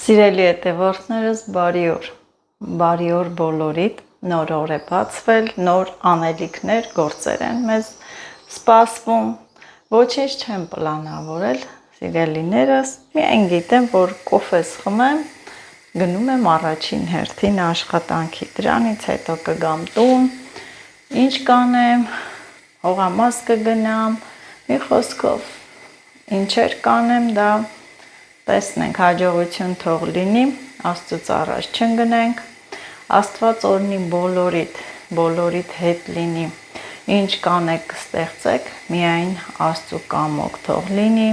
Սիրելի հետևորդներս, բարի օր բոլորիդ, նոր օր է բացվել, նոր անելիքներ, գործեր են մեզ սպասվում, ոչինչ չեմ պլանավորել, սիրելիներս, միայն գիտեմ, որ կոֆես խմեմ, գնում եմ առաջին հերթին աշխատանքի, դրանից հետո կգամ տուն, ինչ կանեմ, հողամաս կգնամ, մի խոսքով, ինչեր կանեմ, դա տեսնենք, հաջողություն թող լինի, Աստծուց առաջ չընկնենք, Աստված օրհնի բոլորիդ հետ լինի, ինչ կանեք կստեղծեք, միայն Աստծու կամոք թող լինի,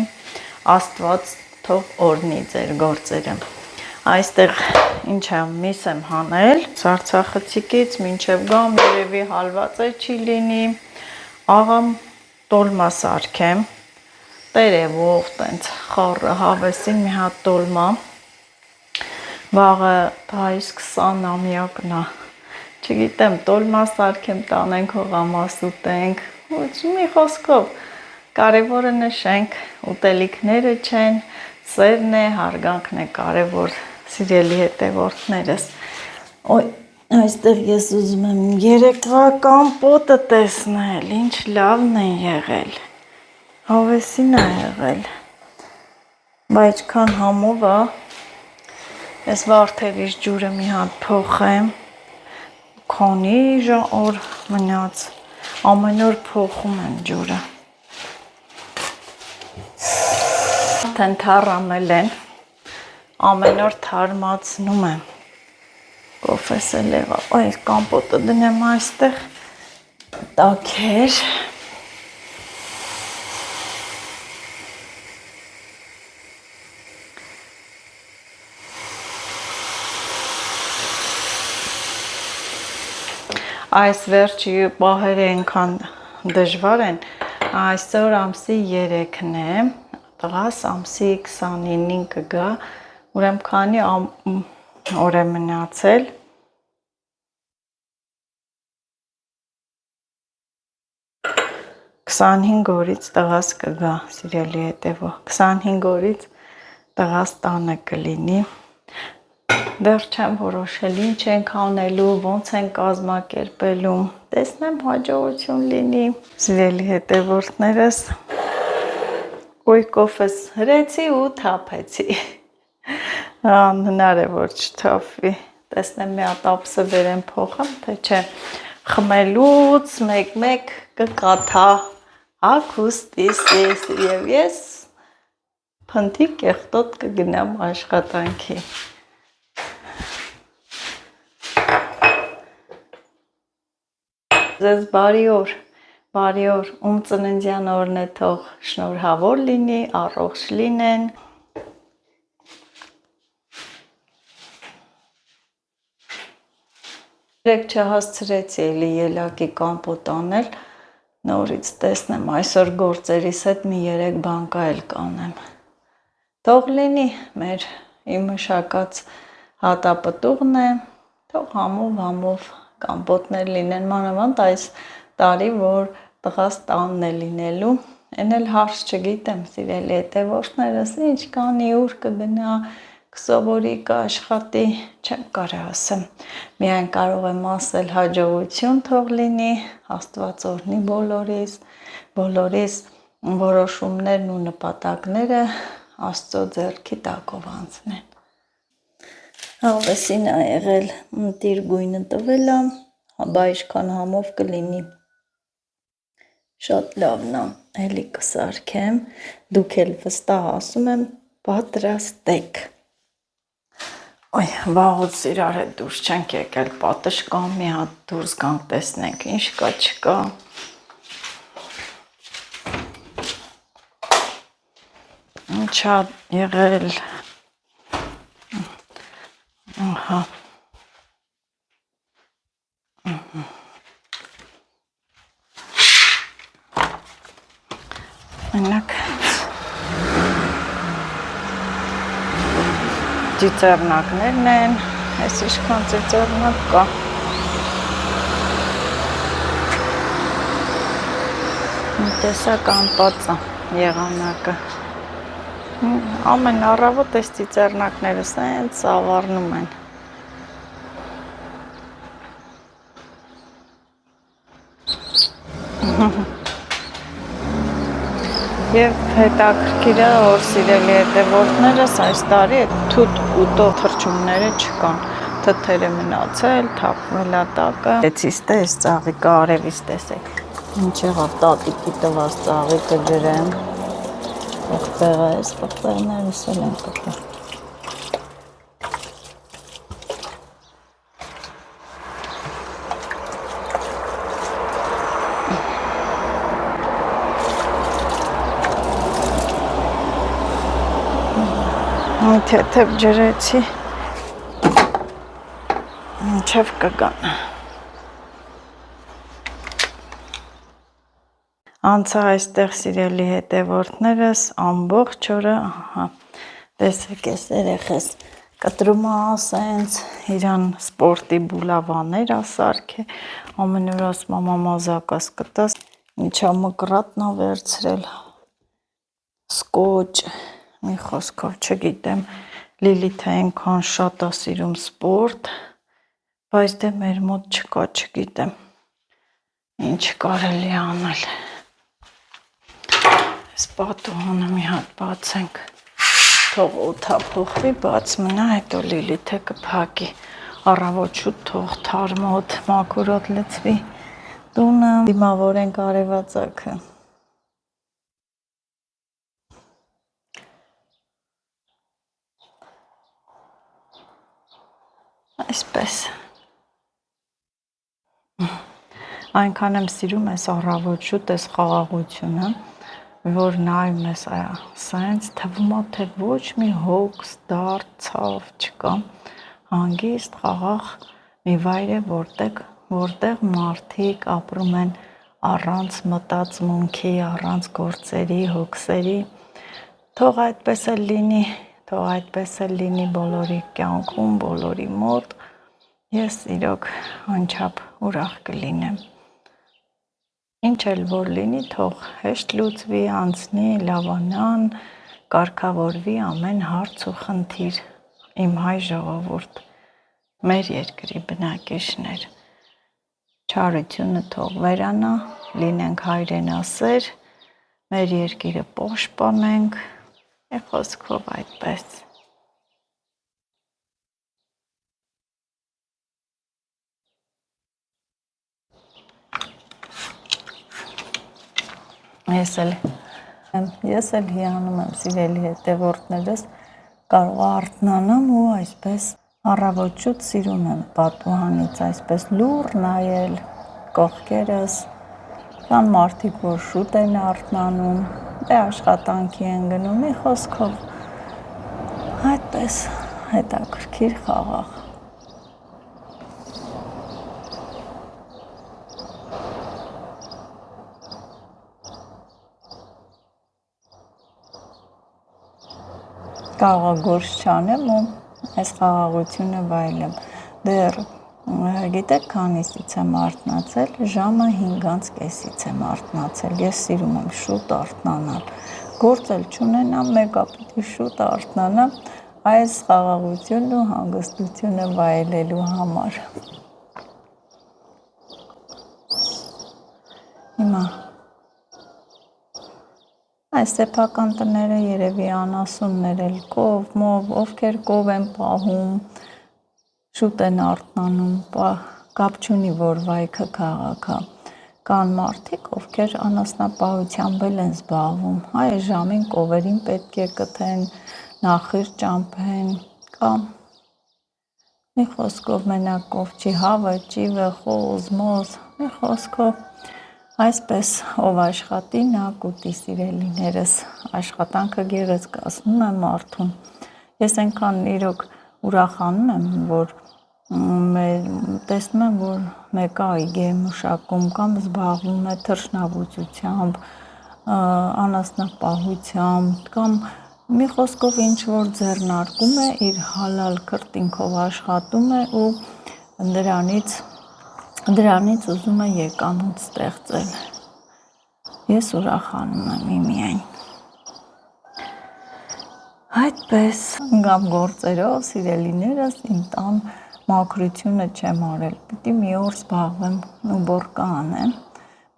Աստված թող օրհնի ձեր գործերը։ Այստեղ ինչ եմ միս եմ հանել, Արցախցիկից մինչև գամ երևի հալված է չի լինի, աղամ տոլմա սարքեմ, տերևով տենց խառը հավեսին մի հատ տոլմա, վաղը պայիս 20-ամյակն է, չգիտեմ տոլմա սարքեմ տանենք հողամաս ուտենք, մի խոսքով, կարևորը նշենք, ուտելիքները չեն, սերն է, հարգանքն է կարևոր, սիրելի հետևորդներս, այստեղ ես ուզում եմ երեկվա կամպոտը տեսնել, ինչ լավն է եղել, հավեսին է եղել, բայց քան համով է, ես վարդերից ջուրը մի հատ փոխեմ, քանի օր մնաց, ամեն օր փոխում եմ ջուրը, արդեն թառամել են, ամեն օր թարմացնում եմ, կոֆես էլ եղավ, այս կամպոտը դնեմ այստեղ, տաքեր, այս վերջի պահերը այնքան դժվար են, այսօր ամսի 3-ն է, տղաս ամսի 29-ին կգա, ուրեմն քանի օր է մնացել, Քսանհինգ օրից տղաս կգա, սիրելի հետևող, 25 օրից տղաս տանը կլինի, դեռ չեմ որոշել ինչ ենք անելու, ոնց են կազմակերպելու, տեսնեմ հաջողություն լինի, սիրելի հետևորդներս, կոֆես հրեցի ու թափեցի, անհնար է որ չթափվի, տեսնեմ մի հատ ափսը վերեմ փոխեմ, թե չէ, խմելուց մեկ կկաթա, հագուստիսիս և ես փնթի կեղտոտ կգնամ աշխատանքի, ձեզ բարի օր, ում ծննդյան օրն է թող շնորհավոր լինի, առողջ լինեն, երեկ չհասցրեցի էլի ելակի կամպոտ անել, նորից տեսնեմ, այսօր գործերիս հետ մի 3 բանկա էլ կանեմ, թող լինի մեր իմ մշակած հատապտուղն է, թող համով կամպոտներ լինեն, մանավանդ այս տարի, որ տղաս տանն է լինելու, են էլ հարց չգիտեմ, սիրելի հետևորդներս, ինչ կանի, ուր կգնա, կսովորի, կաշխատի, չեմ կարող ասեմ, միայն կարող եմ ասել հաջողություն թող լինի, Աստված օրհնի բոլորիս որոշումներն ու նպատակները Աստծո ձեռքի տակով անցնեն, հավեսին է եղել, մտիր գույնը տվել է, բա ինչքան համով կլինի, շատ լավն է, էլի կսարքեմ, դուք էլ վստահ ասում եմ, պատրաստեք, վաղուց իրար հետ դուրս չենք եկել, պատշգամբ մի հատ դուրս գանք տեսնենք, ինչ կա չկա, ինչ ա եղել, ահա, մենակ ծիծեռնակներն են, ես իշքան ծիծեռնակ կա, տեսակ անպածը եղանակը, Ամեն առավոտ այս ծիծեռնակները սենց ավառնում են։ Եվ հետաքրքիր է, որ սիրելի հետևորդներս այս տարի թութ ուտող թռչունները չկան։ Թթերը մնացել, թափվել է տակը։ Էցից տես ծաղիկը արևից տեսեք։ Ինչ եղավ տատիկի տված ծաղիկը ջրեմ։ Պղպեղը էս պղպեղներս էլ են պղպեղ։ Թեթև ջրեցի, մինչև կգան։ Անցա այստեղ սիրելի հետևորդներս ամբողջ օրը, տեսեք ես երեխես կտրում ասենց, իրան սպորտի բուլավաներ ասարք է, ամեն օր ասում մամա մազակաս կտաս, ինչա մկրատնա վերցրել, սկոչ, մի խոսքով չգիտեմ, Լիլիթը այնքան շատ է սիրում սպորտ, բայց դե մեր մոտ չկա, չգիտեմ, ինչ կարելի անել։ Այս պատուհանը մի հատ բացենք, թող օդափոխվի, բաց մնա, հետո Լիլիթը կփակի, առավոտ շուտ թող թարմոտ, մաքուրոտ լցվի տունը, դիմավորենք արևածագը։ Այսպես։ Այնքան եմ սիրում ես առավոտ շուտ ես խաղաղությունը, որ նայում ես սենց թվում է, թե ոչ մի հոգս, դարդ, ցավ չկա, հանգիստ խաղաղ մի վայր է, որտեղ մարդիկ ապրում են առանց մտածմունքի, առանց գործերի, հոգսերի, թող այդպես էլ լինի, թող այդպես էլ լինի բոլորի կյանքում, բոլորի մոտ, ես իրոք անչափ ուրախ կլինեմ։ Ինչ էլ որ լինի, թող հեշտ լուծվի, անցնի, լավանան, կարգավորվի ամեն հարց ու խնդիր, իմ հայ ժողովուրդ, մեր երկրի բնակիչներ, չարությունը թող վերանա, լինենք հայրենասեր, մեր երկիրը պաշտպանենք, խոսքով այդպես։ Ես էլ հիանում եմ սիրելի հետևորդներս, կարող արթնանամ ու այսպես առավոտ շուտ սիրում եմ պատուհանից այսպես լուռ նայել կողքերս, կան մարդիկ, որ շուտ են արթնանում, դե աշխատանքի են գնում, մի խոսքով այդպես հետաքրքիր խաղաղ։ Կարող գործ չանեմ ու այս խաղաղությունը վայելեմ։ Դեռ գիտեք քանիսից եմ արթնացել, ժամը 5:30 եմ արթնացել, ես սիրում եմ շուտ արթնանալ, գործ էլ չունենամ, մեկը պիտի շուտ արթնանամ, այս խաղաղությունն ու հանգստությունը վայելելու համար։ Հիմա այս սեփական տները երևի անասուններ էլ կով, մով, ովքեր կով են պահում, շուտ են արթնանում, կապ չունի, որ վայքը քաղաք է։ Կան մարդիկ, ովքեր անասնապահությամբ էլ են զբաղվում, այս ժամին կովերին պետք է կթեն, նախիր ճամփեն, կամ մի խոսքով մենակ կով չի, հավը, ճիվը, խոզ, մոզ, մի խոսքով այսպես ով աշխատի նա կուտի սիրելիներս, աշխատանքը գեղեցկացնում է մարդուն։ Ես այնքան իրոք ուրախանում եմ, որ տեսնում եմ, որ մեկը այգի է մշակում կամ զբաղվում է թռչնաբուծությամբ, անասնապահությամբ կամ մի խոսքով ինչ որ ձեռնարկում է, իր հալալ քրտինքով աշխատում է ու դրանից ուզում է եկամուտ ստեղծել։ Ես ուրախանում եմ միայն։ Այդպես կամ գործերով սիրելիներս իմ տան մաքրությունը չեմ արել։ Պիտի մի օր զբաղվեմ ու բորկա անեմ։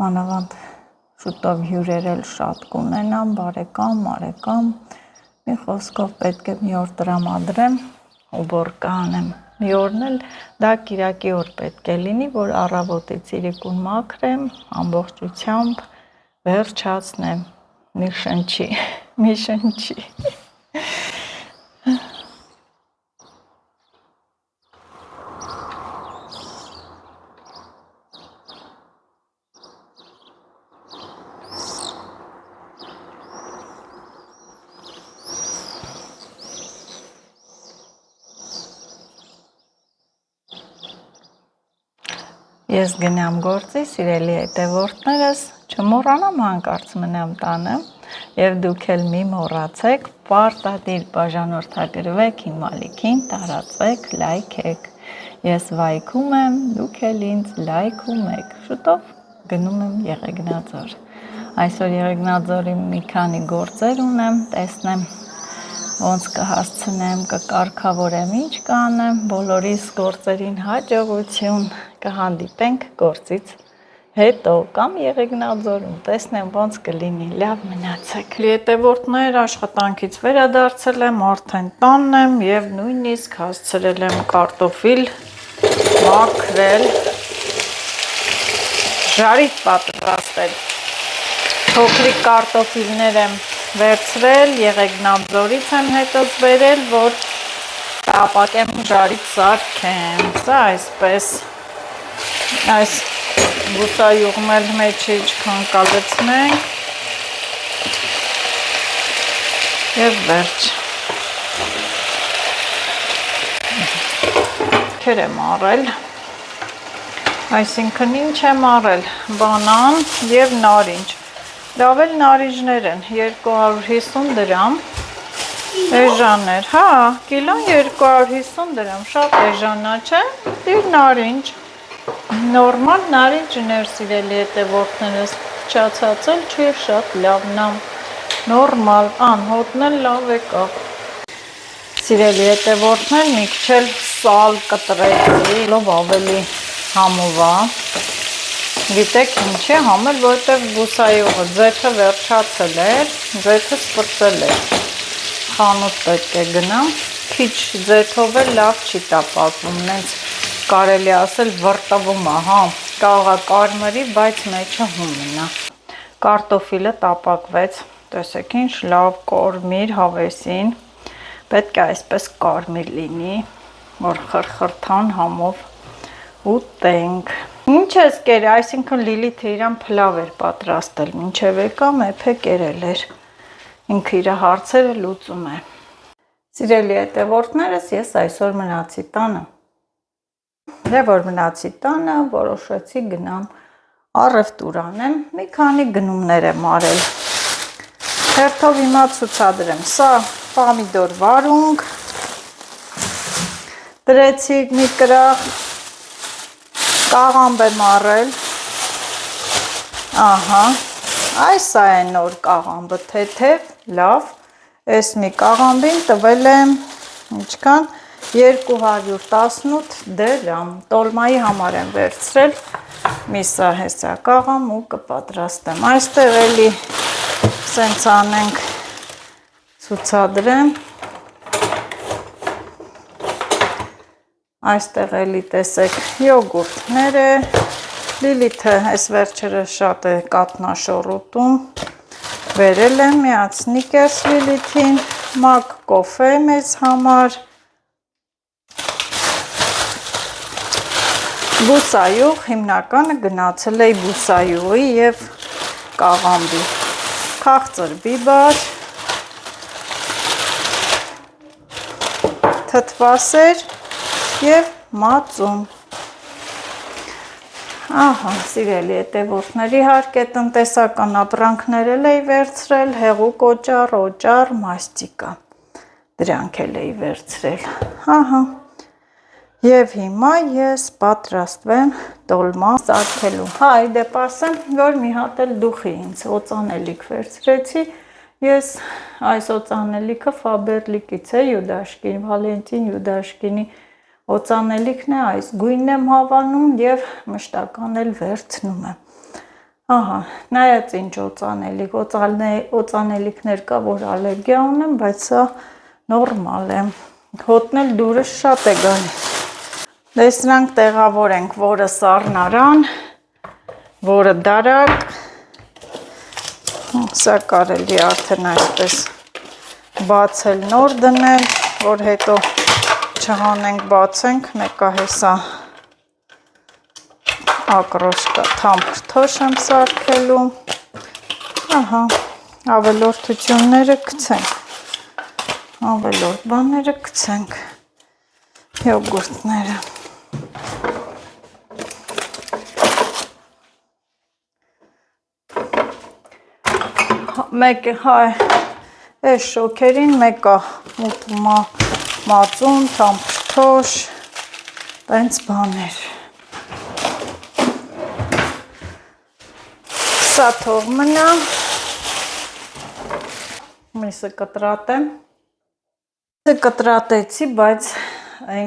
Մանավանդ շուտով հյուրեր էլ շատ կունենամ, բարեկամ, մարեկամ։ Մի խոսքով պետք է մի օր տրամադրեմ ու բորկա անեմ։ Մի օրն էլ դա կիրակի օր պետք է լինի, որ առավոտից իրիկուն մաքրեմ, ամբողջությամբ վերջացնեմ։ Մի շնչի։ Ես գնամ գործի, սիրելի հետևորդներս, չմոռանամ հանկարծ մնամ տանը եւ դուք էլ մի մոռացեք, պարտադիր բաժանորդագրվեք իմ ալիքին, տարածվեք, լայքեք։ Ես վայքում եմ, դուք էլ ինձ լայքում եք։ Շուտով գնում եմ Եղեգնաձոր։ Այսօր Եղեգնաձորի մի քանի գործեր ունեմ, տեսնեմ ոնց կհասցնեմ, կկարգավորեմ, ինչ կանեմ, բոլորիս գործերին հաջողություն, կհանդիպենք գործից հետո կամ Եղեգնաձորում, տեսնեմ ոնց կլինի, լավ մնացեք։ Հետևորդներ, աշխատանքից վերադարձել եմ, արդեն տանն եմ եւ նույնիսկ հասցրել եմ կարտոֆիլ մաքրել, ժարիվ պատրաստել։ Փոքրիկ կարտոֆիլներ եմ վերցրել, Եղեգնաձորից եմ հետոց բերել, որ տապակեմ ժարիվ սարքեմ։ Սա այսպես, այս բուսայուղն էլ մեջը իչքան կալեցնենք և վերջ։ Քեր եմ առել, այսինքն ինչ եմ առել, բանան և նարինջ։ Լավ էլ նարինջներ են, 250 դրամ, էժաններ, հա, կիլոն 250 դրամ, շատ էժանա չէ, դիր նարինջ, նորմալ նարինջներ սիրելի հետևորդներս, չացածել չի շատ լավն եմ, նորմալ, անհոտն էլ լավ եկավ։ Սիրելի հետևորդներ, մի քիչ էլ սալ կտրեցի, լավ ավելի համովա, գիտեք ինչ է համել, որտև բուսայուղը ձեթը վերջացել էր, ձեթը սպրծել էր, խանութ պետք է գնամ, քիչ ձեթով էլ լավ չի տապակվում, նենց կարելի ասել վրտվում է, հա, կաղա կարմրի, բայց մեջը հումն է։ Կարտոֆիլը տապակվեց, տեսեք ինչ լավ կարմիր հավեսին, պետք է այսպես կարմիր լինի, որ խրխրթան համով ուտենք։ Ինչ ես կեր, այսինքն Լիլիթը իրան փլավ էր պատրաստել, մինչև եկա մեփե կերել էր, ինքը իր հարցերը լուծում է։ Սիրելի հետևորդներս, ես այսօր մնացի տանը։ Դե որ մնացի տանը, որոշեցի գնամ առևտուր անեմ, մի քանի գնումներ եմ արել։ Հերթով հիմա ցուցադրեմ, սա պամիդոր վարունգ, դրեցի մի կրակ, կաղամբ եմ առել, ահա, այս է նոր կաղամբը, թեթև, լավ, այս մի կաղամբին տվել եմ, ինչքան, 218 դրամ, տոլմայի համար եմ վերցրել, մի սա հեսա կաղամ ու կպատրաստեմ, այստեղ էլի սենց անենք, ցուցադրեմ, այստեղ էլի տեսեք յոգուրտներ է, Լիլիթը այս վերջերը շատ է կատնաշոռ ուտում, վերել եմ միած Սնիկերս Լիլիթին, մակ կոֆե մեզ համար, բուսայուղ, հիմնականը գնացել էի բուսայուղի և կաղամբի, քաղցր բիբար, թթվասեր և մածուն։ Ահա, սիրելի հետևորդներ, իհարկե տնտեսական ապրանքներ էլ էի վերցրել, հեղուկ օճառ, օճառ, մաստիկա, դրանք էլ էի վերցրել, ահա, և հիմա ես պատրաստվեմ տոլմա սարքելու, հա, իդեպ ասեմ, որ մի հատ էլ դուխի ինձ օծանելիք վերցրեցի, Ես այս օծանելիքը Faberlic-ից է, Յուդաշկին, Վալենտին Յուդաշկինի օծանելիքն է, այս գույնն եմ հավանում եւ մշտական էլ վերցնում եմ։ Ահա, նայած ինչ օծանելիք, օծանելիքներ կա, որ ալերգիա ունեմ, բայց սա նորմալ է։ Հոտն էլ դուրս շատ է գալի։ Դեսրանք տեղավորենք, որը սառնարան, որը դարակ, սա կարելի արդեն այսպես բացել նոր դնել, որ հետո չհանենք բացենք, մեկա հեսա ակրոշկա թամփրթոշ եմ սարքելու, ահա, ավելորդությունները գցենք, ավելորդ բաները գցենք, յոգուրտները, մեկ է, այս շոքերին մեկա մուտումա մածուն, թամփրթոշ, տենց բաներ, սա թող մնա, միսը կտրատեմ, կտրատեցի, բայց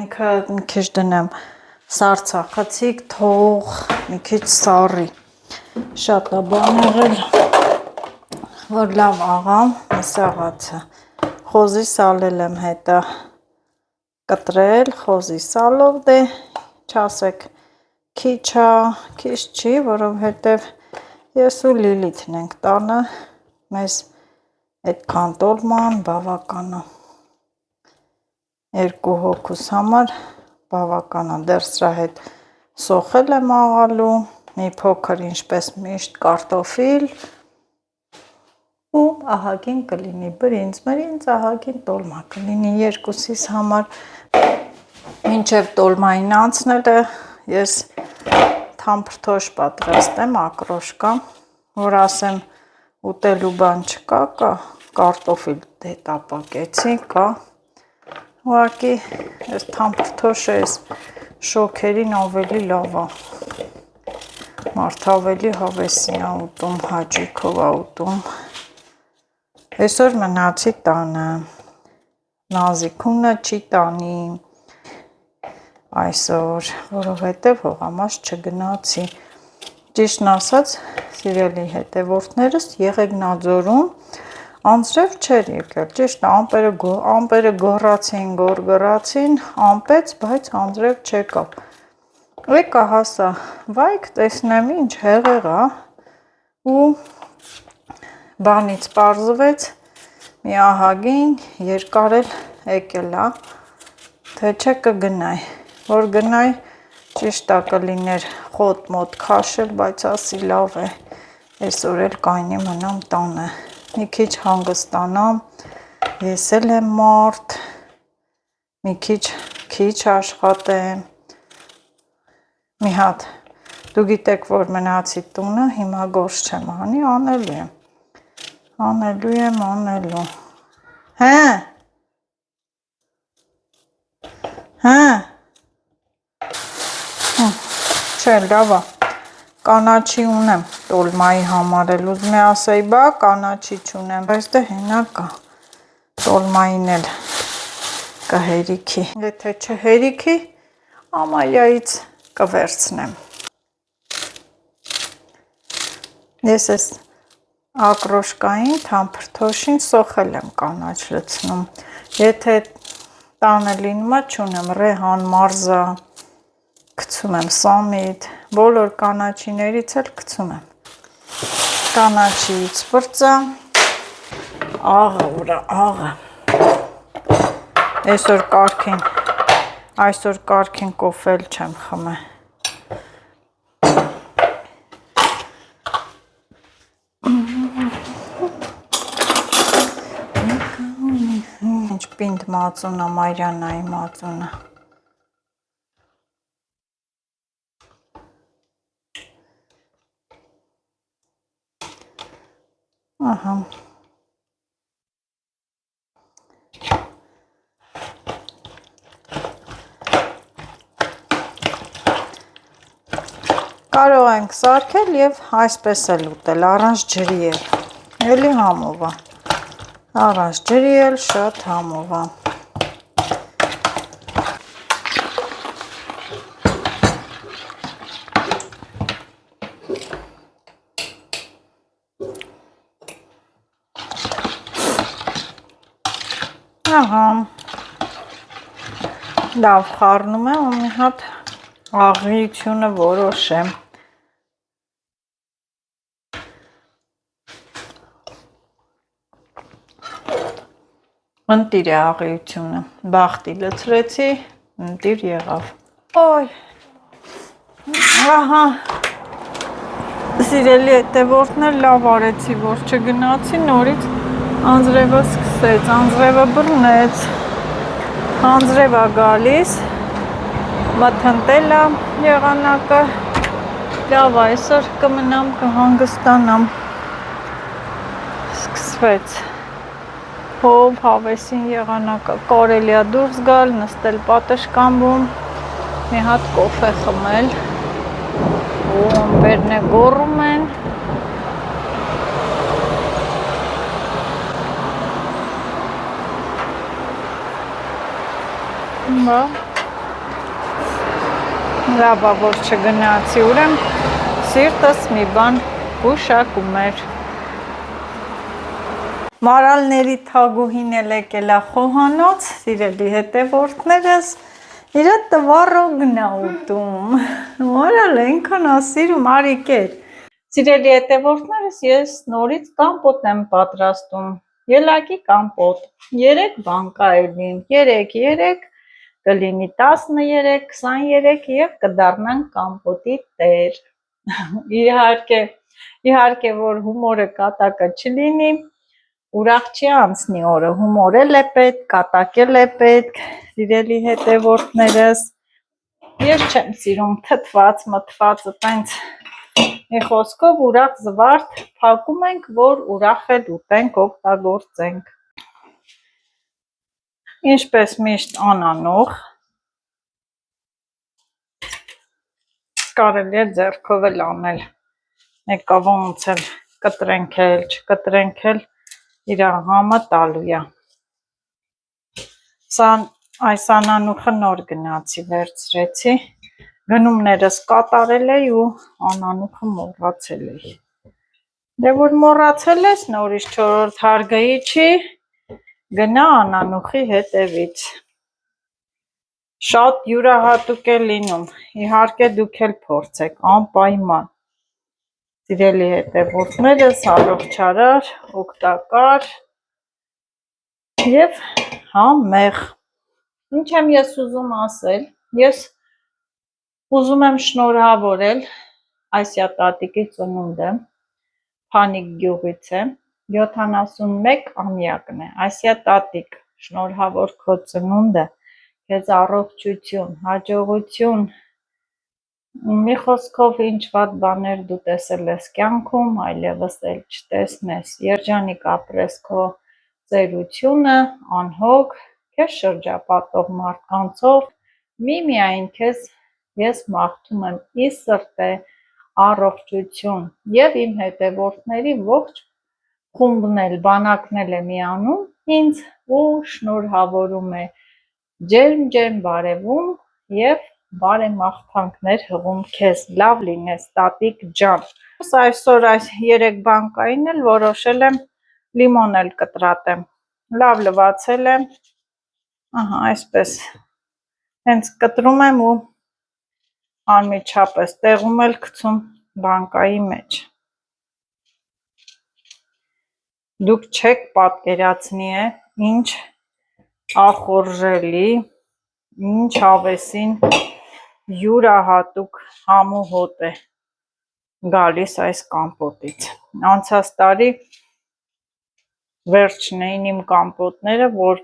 ինքը մի քիչ դնեմ սարցախցիկ, թող մի քիչ սառի, շատ է բան եղել, որ լավ աղամ, այս աղացը, խոզի սալել եմ հետը կտրել, խոզի սալով դե, չասեք քիչ չի, որովհետև ես ու Լիլիթն ենք տանը, մեզ այդքան տոլման բավական է, երկու հոգուս համար բավական է, դեռ սրա հետ սոխել եմ աղալու, մի փոքր ինչպես միշտ կարտոֆիլ ու ահագին կլինի բրինձ, ահագին տոլմա կլինի երկուսիս համար, մինչև տոլմային անցնելը ես թամփրթոշ պատրաստեմ ակրոշկա, որ ասեմ ուտելու բան չկա, կա կարտոֆիլ դե տապակեցի, կա, ուղղակի այս թամփրթոշը այս շոքերին ավելի լավ է, մարդ ավելի հավեսի է ուտում, հաճույքով է ուտում, այսօր մնացի տանը, Նազիկունը չի տանի, այսօր, որովհետև հողամաս չգնացի, ճիշտն ասած, սիրելի հետևորդներս Եղեգնաձորում անձրև չէր եկել, ճիշտ ամպերը գոռացին, ամպեց, բայց անձրև չեկավ, եկա հասա, վայք տեսնեմ ինչ հեղեղ է ու բանից պարզվեց, մի ահագին երկար էլ եկել է, թե չէ կգնայ, որ գնայ ճիշտ է կլիներ խոտ մոտ քաշել, բայց ասի լավ է, այսօր էլ կայնի մնամ տանը, մի քիչ հանգստանամ, ես էլ եմ մարդ, մի քիչ աշխատեմ, մի հատ, դու գիտեք, որ մնացի տունը, հիմա գործ չեմ անի, անելու եմ, չէ, լավ է, կանաչի ունեմ տոլմայի համար էլ, ուզում է ասեի, բա կանաչի չունեմ, բայց դե հենա կա, տոլմային էլ կհերիքի, եթե չհերիքի, ամալյայից կվերցնեմ, ես ես ակրոշկային թամփրթոշին սոխել եմ կանաչ լցնում, եթե տանը լինում է չունեմ, ռեհան, մարզա, գցում եմ սամիտ, բոլոր կանաչիներից էլ գցում եմ, կանաչից վրծա, աղը ուրա, աղը, այսօր կարգին կոֆել չեմ խմե, ինչ պինդ մածունը, Մարյանայի մածունը, ահա, կարող ենք սարքել և այսպես էլ ուտել, առանց ջրի էլ, էլի համով է, Առանց ջրի էլ շատ համով է։ Ահա, լավ խառնում եմ ու մի հատ աղիությունը որոշեմ։ Ընտիր է աղիությունը, բախտի լցրեցի, ընտիր եղավ։ Ոյ, ահա, սիրելի հետևորդներ, լավ արեցի, որ չգնացի, նորից անձրևը սկսեց, անձրևը բռնեց, անձրևը գալիս, մթնտել է եղանակը, լավ այսօր կմնամ, կհանգստանամ, սկսվեց, հով հավեսին եղանակը, կարելի է դուրս գալ, նստել պատշգամբում, մի հատ կոֆե խմել, ու ամպերն է գոռում են, լավ է, որ չգնացի, ուրեմ սիրտս մի բան ուշակում էր։ Մարալների թագուհին էլ եկել է խոհանոց, սիրելի հետևորդներս, իր տվառոգն է ուտում, մարալ ենքան ասիրում արիկեր։ Սիրելի հետևորդներս, ես նորից կամպոտ եմ պատրաստում, ելակի կամպոտ, 3 բան կա էլին, 3 կլինի 13, 23 և կդառնանք կամպոտի տեր։ Իհարկե, որ հումորը կատակը չլինի, ուրախ չի անցնի օրը, հումոր էլ է պետք, կատակ էլ է պետք, սիրելի հետևորդներս, ես չեմ սիրում թթված, մթվածը տենց, մի խոսքով ուրախ զվարթ փակում ենք, որ ուրախ էլ ուտենք, օգտագործենք։ Ինչպես միշտ անանող, կարելի է ձեռքով էլ անել, եկա ոնց էլ կտրենք էլ, չկտրենք էլ իր համը տալու է։ Այս անանուխը նոր գնացի, վերցրեցի, գնումներս կատարել էի ու անանուխը մոռացել էի։ Դե որ մոռացել ես, նորից 4-րդ հարգայի չի, գնա անանուխի հետևից։ Շատ յուրահատուկ է լինում, իհարկե դուք էլ փորձեք, անպայման։ Սիրելի հետևորդներս, առողջարար, օգտակար և համեղ։ Ինչ եմ ես ուզում ասել, ես ուզում եմ շնորհավորել Ասիա տատիկի ծնունդը, Փանիկ գյուղից է, 71-ամյակն է, Ասիա տատիկ, շնորհավոր քո ծնունդը, քեզ առողջություն, հաջողություն, մի խոսքով ինչ վատ բաներ դու տեսել ես կյանքում, այլևս էլ չտեսնես, երջանիկ ապրես քո ծերությունը, անհոգ, քեզ շրջապատող մարդկանցով, միմիայն քեզ ես մաղթում եմ ի սրտե առողջություն և իմ հետևորդների ողջ խումբն էլ, բանակն էլ է միանում ինձ ու շնորհավորում է, ջերմ բարևում և բարեմաղթանքներ հղում քեզ, լավ լինես տատիկ ջան։ Այսօր այս 3 բան կային էլ որոշել եմ լիմոն էլ կտրատեմ, լավ լվացել եմ, ահա այսպես, հենց կտրում եմ ու անմիջապես տեղում էլ գցում բանկայի մեջ։ Դուք չեք պատկերացնի ինչ ախորժելի, ինչ հավեսին յուրահատուկ համ ու հոտ է գալիս այս կամպոտից։ Անցած տարի վերջն էին իմ կամպոտները, որ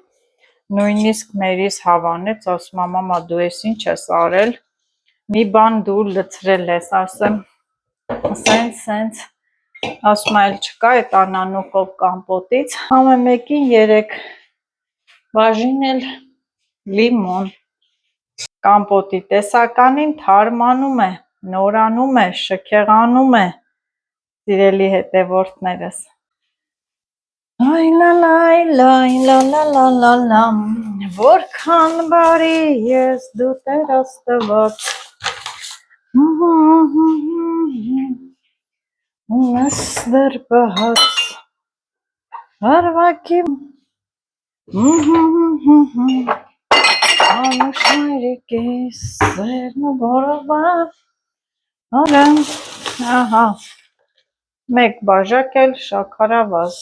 նույնիսկ մերիս հավանեց, ասում է մամա դու ես ինչ ես արել, մի բան դու լցրել ես, ասեմ սենց, ասում էլ չկա այդ անանուխով կամպոտից, ամեն մեկին 3 բաժին էլ լիմոն, կամպոտի տեսականին թարմանում է, նորանում է, շքեղանում է, սիրելի հետևորդներս։ Ay la la Որքան բարի ես դու Տեր Աստված Ես դեռ պահած Արվակի Անուշ մայրիկ ես Սերն ու բորովա Արամ Ահա Մեկ բաժակ էլ շաքարավազ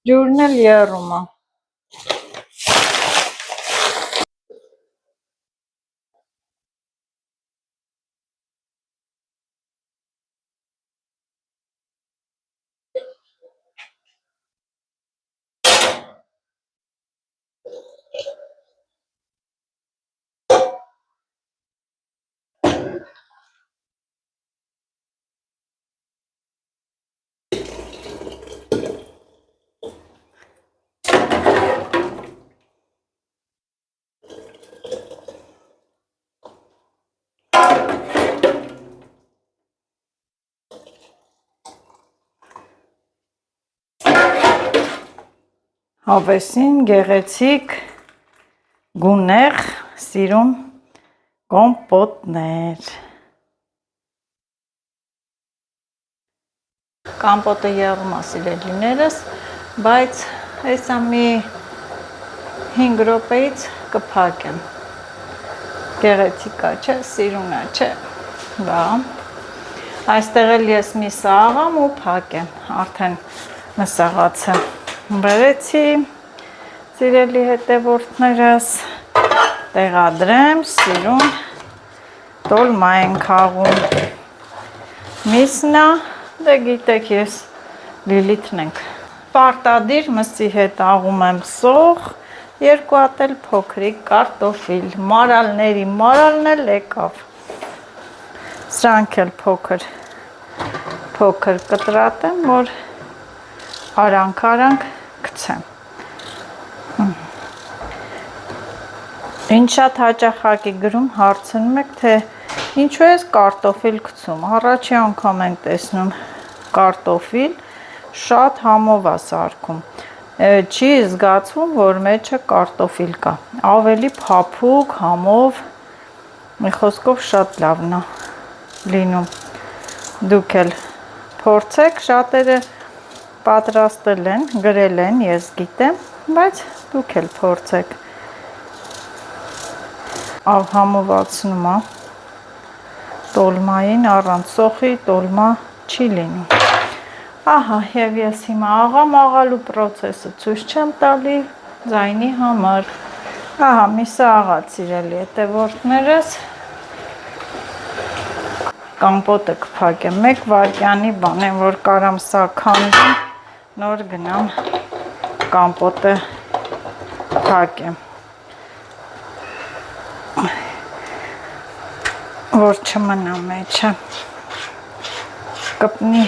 Ջուրն էլ եռում է Հավեսին գեղեցիկ գունեղ սիրուն կոմպոտներ Կամպոտը եղում է սիրելիներս, բայց հեսա մի 5 րոպեից կփակեմ Գեղեցիկա չէ, սիրունա չէ Բա Այստեղ էլ ես մի սաղամ ու փակեմ Արդեն մսաղացը Բերեցի Սիրելի հետևորդներս Տեղադրեմ Սիրուն Տոլմա են քաղում Միսնա Դե գիտեք ես Լիլիթն ենք Պարտադիր մսի հետ աղում եմ սող Երկու հատ էլ փոքրիկ կարտոֆիլ Մարալների մարալն էլ եկավ Սրանք էլ փոքր կտրատեմ որ Արանք գցեմ Ինչ շատ հաճախակի գրում հարցնում եք թե ինչու ես կարտոֆիլ գցում Առաջի անգամ ենք տեսնում կարտոֆիլ շատ համով է սարքում Չի զգացվում որ մեջը կարտոֆիլ կա Ավելի փափուկ համով Մի խոսքով շատ լավն է լինում Դուք էլ փորձեք շատերը պատրաստել են, գրել են, ես գիտեմ, բայց դուք էլ փորձեք Համովացնում է տոլմային առանց սոխի տոլմա չի լինում Ահա և ես հիմա աղամ աղալու պրոցեսը ցույց չեմ տալի ձայնի համար Ահա միսը աղաց սիրելի հետևորդներս Կամպոտը կփակեմ 1 վայրկյանի բան եմ որ կարամ սա քանդեմ նոր գնամ կամպոտը փակեմ որ չմնա մեջը կպնի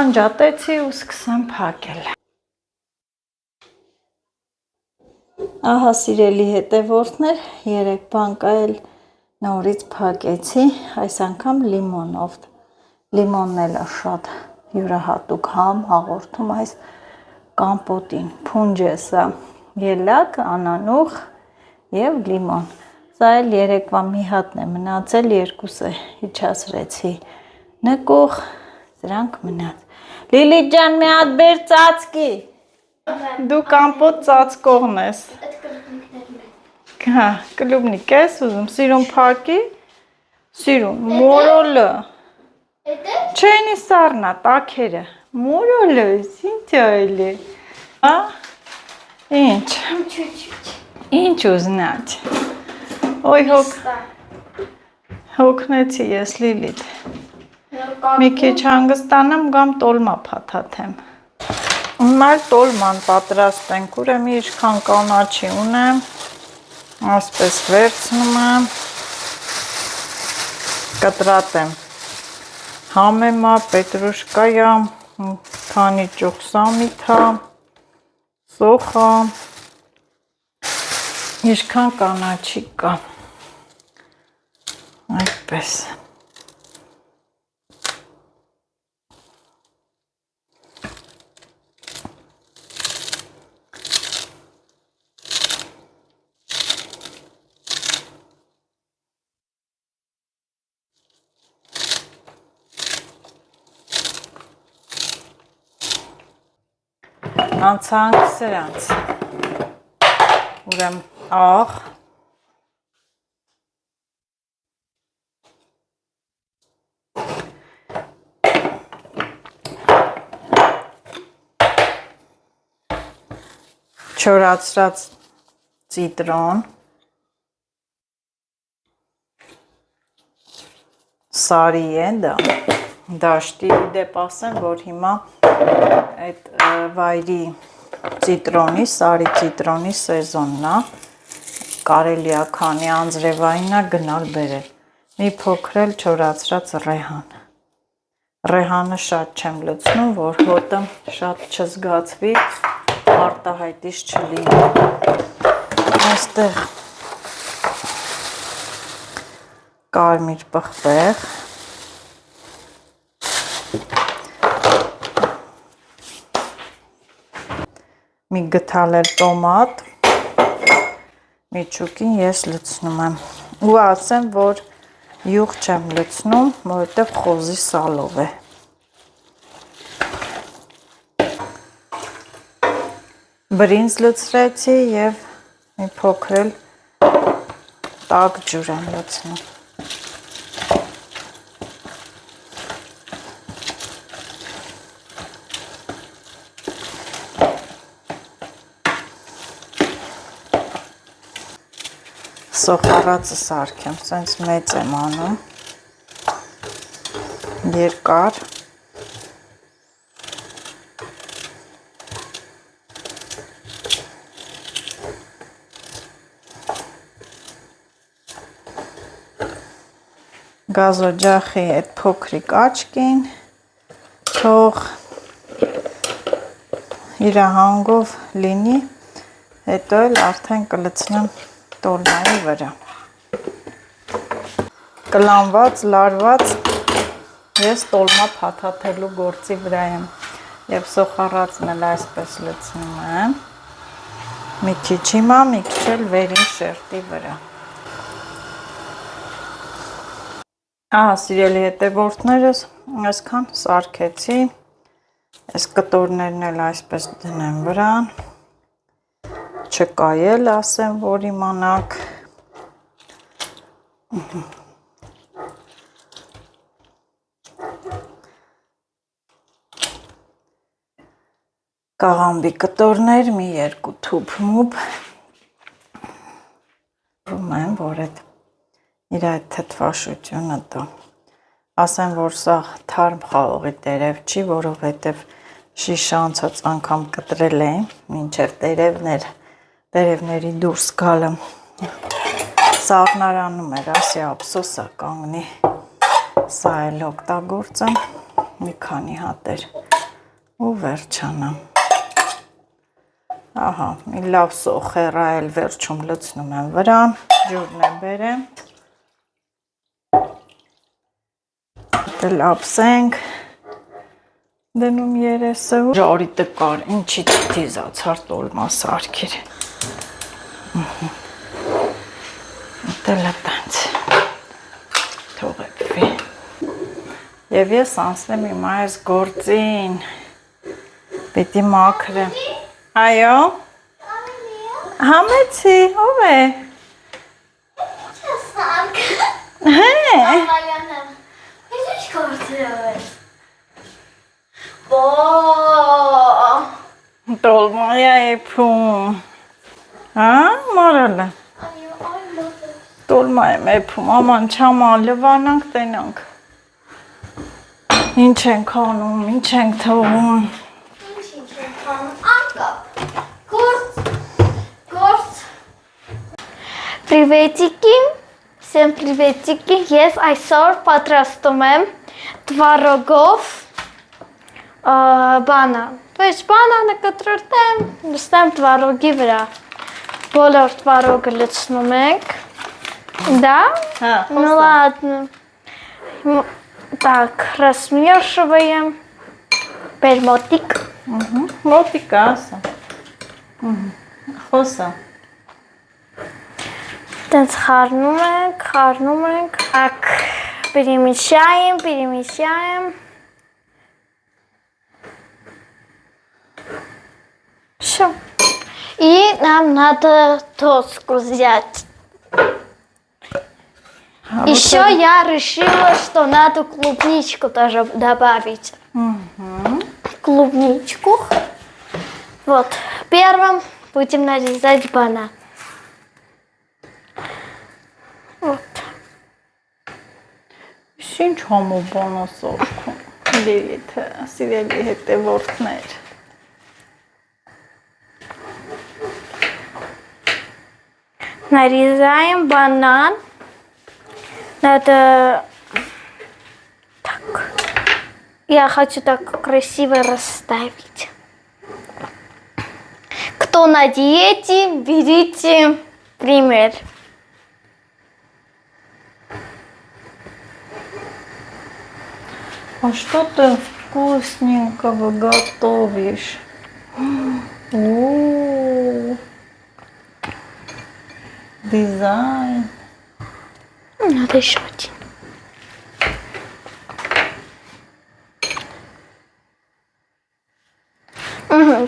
անջատեցի ու սկսեմ փակել Ահա սիրելի հետևորդներ 3 բանկա էլ նորից փակեցի այս անգամ լիմոնով Լիմոնն էլ է շատ յուրահատուկ համ հաղորդում այս կամպոտին Փունջեսը ելակ, անանուխ և լիմոն Սա էլ երեկվա մի հատն է մնացել, երկուսը իջացրեցի նկուղ, սրանք մնաց Լիլիթ ջան մի հատ բեր ծածկի Դու կամպոտ ծածկողն ես Հա, կլուբնիկ ես ուզում, սիրուն փակի Սիրուն, մորոլը Չենի սառնա, տաքերը Մորոլը, ինչ այլ է Հա, ինչ ուզնաչ Ոյ հոգնեցի ես լիլիթ Մի քիչ հանգստանամ գամ տոլմա փաթաթեմ Հիմա էլ տոլման պատրաստենք, ուրեմն ինչքան կանաչի ունեմ, ասպես վերցնում եմ, կտրատեմ Համեմա, պետրուշկայա, քանի ճուղ սամիթա, սոխա, ինչքան կանաչի կա, այդպես։ Անցանք սրանց, ուրեմ աղ, չորացրած ծիտրոն, սարի է դա, դաշտի դեպ ասեմ, որ հիմա այդ վայրի ծիտրոնի, սարի ծիտրոնի սեզոնն է, կարելի է քանի անձրևային է գնալ բերել, մի փոքր էլ չորացրած ռեհան, ռեհանը շատ չեմ լցնում, որ հոտը շատ չզգացվի, արտահայտիչ չլինի, այստեղ կարմիր պղպեղ, մի գթալել տոմատ, միջուկին ես լցնում եմ, ու ասեմ, որ յուղ չեմ լցնում, որովհետև խոզի սալով է։ Բրինձ լցրեցի և մի փոքր էլ տաք ջուր եմ լցնում։ Սոխառածը սարքեմ, սենց մեծ եմ անում, երկար, գազօջախի այդ փոքրիկ աչքին, թող իր հանգով լինի, հետո էլ արդեն կլցնեմ տոլմայի վրա, կլանված, լարված, ես տոլմա փաթաթելու գործի վրա եմ և սոխառածն էլ այսպես լցնում եմ, մի քիչ հիմա, մի քիչ էլ վերին շերտի վրա։ Ահա սիրելի հետևորդներս, այսքան սարքեցի, այս կտորներն էլ այսպես դնեմ վրան, չկայել ասեմ, որ իմանաք, կաղամբի կտորներ, մի երկու թուփ մուփ, եմ, որ այդ իր այդ թթվաշությունը տա, ասեմ, որ սա թարմ խաղողի տերև չի, որովհետև շիշը անցած անգամ կտրել եմ, մինչև տերևների դուրս գալը, սաղնարանում էր, ասի ափսոսա կանգնի, սա էլ օգտագործեմ, մի քանի հատեր ու վերջանամ, ահա, մի լավ սոխերա էլ վերջում լցնում եմ վրան, ջուրն եմ բերեմ, էլ ապսենք, դնում երեսը ու ժարի տկար, ինչի թիզացար տոլմա սարքիր, դել է տենց, թողեպվի, և ես անցնեմ իմ այս գործին, պիտի մաքրեմ, այո, համեցի, ով է, տոլմայա էպում, մարալը, տոլմա եմ էպում, աման չամա լվանանք տենանք, ինչ ենք անում, ինչ ենք թողում, Privetiki, всем приветики, ես այսօր պատրաստում եմ Творогов, банан. То есть банանը կտրտեմ, նստեմ տվարոգի վրա, բոլոր տվարոգը լցնում ենք, да? Ну ладно. Так, размешиваем. Теперь мотик. Մոտիկ ասա։ Խոսա։ Տենց խառնում ենք, так, перемещаем. Все. И нам надо тоску взять. Еще я решила, что надо клубничку тоже добавить. Клубничку. Вот. Первым будем нарезать банан. Вот. Ինչ համու բոնոսով Լիլիթը, սիրելի հետևորդներ։ Нарезаем банан. Надо так. Я хочу так красиво расставить. Кто на диете, берите пример. А что ты вкусненького готовишь? О, дизайн. Надо еще один.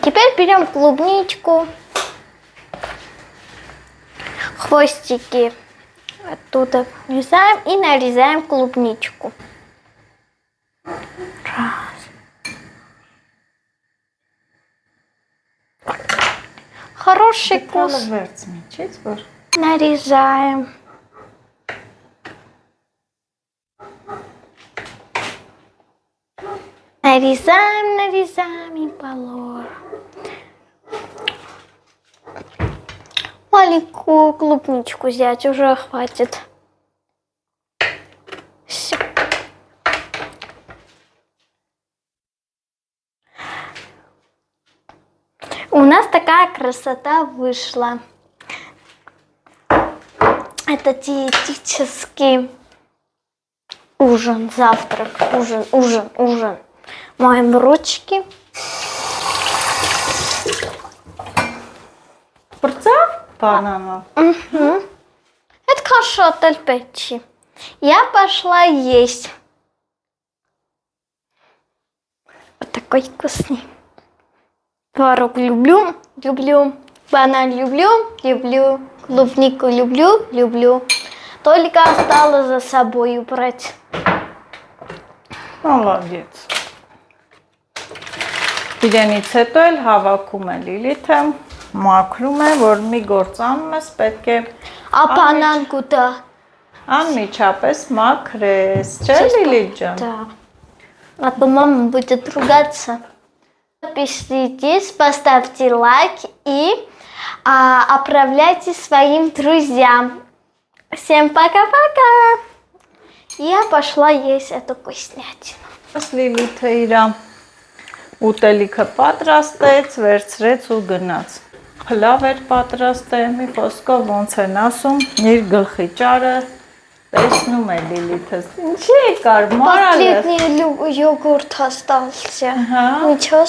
Теперь берем клубничку, хвостики оттуда вырезаем и нарезаем клубничку. Раз. Хороший вкус. Нарезаем. Нарезаем и полор. Маленькую клубничку взять уже хватит. Все. У нас такая красота вышла. Это диетический ужин, завтрак, ужин. Моем ручки. Порцав банана? Угу. Это хорошо от Альпечи. Я пошла есть. Вот такой вкусный. Творог люблю. Банан люблю. Клубнику люблю. Только осталось за собой убрать. Молодец. Իրենից հետո էլ հավաքում է Լիլիթը, մաքրում է, որ մի գործ անում ես, պետք է банан куда? Անմիջապես մաքրես, չէ՞ Լիլիթ ջան։ Да. А то мама будет ругаться. Подписывайтесь, поставьте лайк и отправляйте своим друзьям. Всем пока-пока. Я пошла есть эту вкуснятину. Լիլիթը իր ուտելիքը պատրաստեց, վերցրեց ու գնաց։ Փլավ էր պատրաստել, մի խոսքով ոնց են ասում, իր գլխի ճարը տեսնում է Լիլիթը։ Ինչի՞ եկար, մարալը։ Последний йогурт остался. Ահա։ Ничего.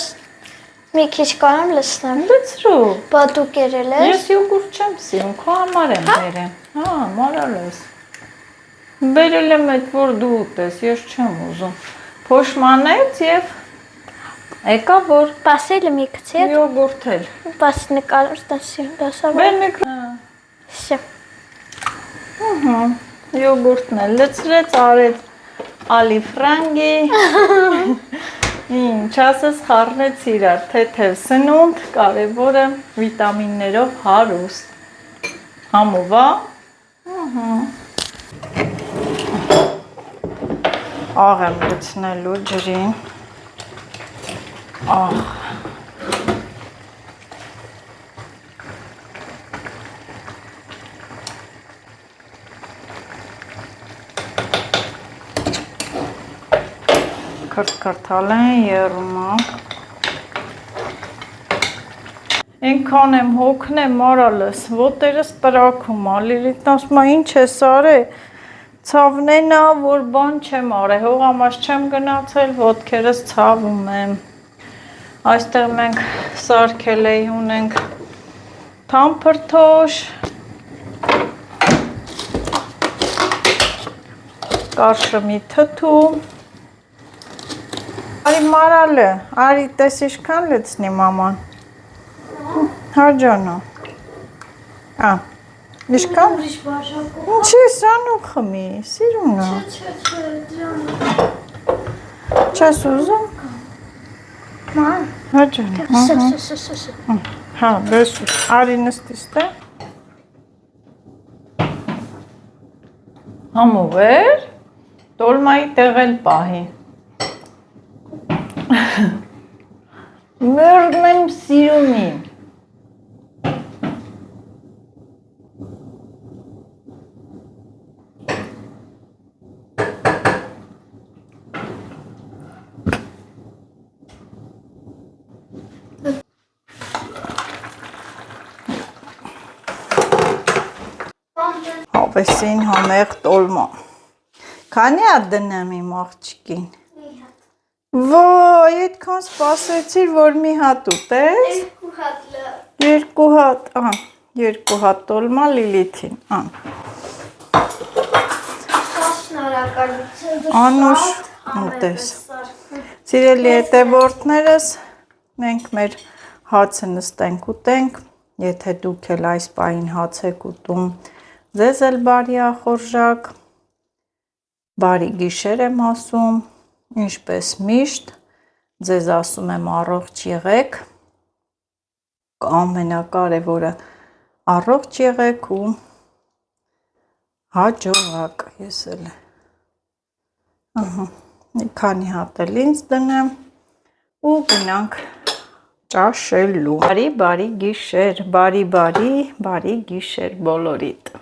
Մի քիչ կարամ լցնեմ։ Լցրու։ Բադու կերել ես։ Ես յոգուրտ չեմ սիրում, քո համար եմ բերեմ։ Հա, մարալես։ Բերել եմ այդ որ դու ուտես, ես չեմ ուզում։ Փոշմանեց եւ եկա որ Посыли миксер. յոգուրտ էլ։ Посыли кажется, досава. Բեր մեկ։ Всё. Ահա, յոգուրտն էլ լցրեց, արեց ալիֆրանգի։ Ինչ ասես խառնեց իրար, թեթև սնունդ, կարևորը վիտամիններով հարուստ։ Համով է։ Ահա։ Աղ եմ լցնելու ջրին։ Աղ։ քրթքրթալ են երումա։ Ինքան եմ հոգնեմ մարալս, ոտերս տրաքում, Լիլիթն ասում է ինչ ես արել, ցավնենա, որ բան չեմ արել, հողամաս չեմ գնացել, ոտքերս ցավում եմ։ Այստեղ մենք սարքել ունենք թամփրթոշ, կարշմի թթու։ Արի մարալը, արի տես իշքան լցնի մաման։ Հաջանա։ Իշքան։ Ինչի սանուկ խմի, սիրուն է։ Չես ուզում։ Հաջանա։ Հա, բեսուս, արի նստիս տե։ Համուվեր, տոլմայի տեղել պահի։ Մերն եմ սիրունի։ Հավեսին համեղ տոլմա։ Քանի հատ դնեմ իմ աղջիկին։ Ոյ, այդքան սպասեցիր, որ մի հատ ուտես։ Երկու հատ, երկու հատ տոլմա Լիլիթին, Անուշ ուտես։ Սիրելի հետևորդներս, մենք մեր հացը նստենք ուտենք, եթե դուք էլ այս պահին հաց եք ուտում, ձեզ էլ բարի ախորժակ, բարի գիշեր եմ ասում, ինչպես միշտ, ձեզ ասում եմ առողջ եղեք, ամենակարևորը առողջ եղեք ու հաջողակ, ես էլ մի քանի հատ էլ ինձ դնեմ ու գնանք ճաշելու։ Բարի գիշեր, բարի գիշեր բոլորիդ։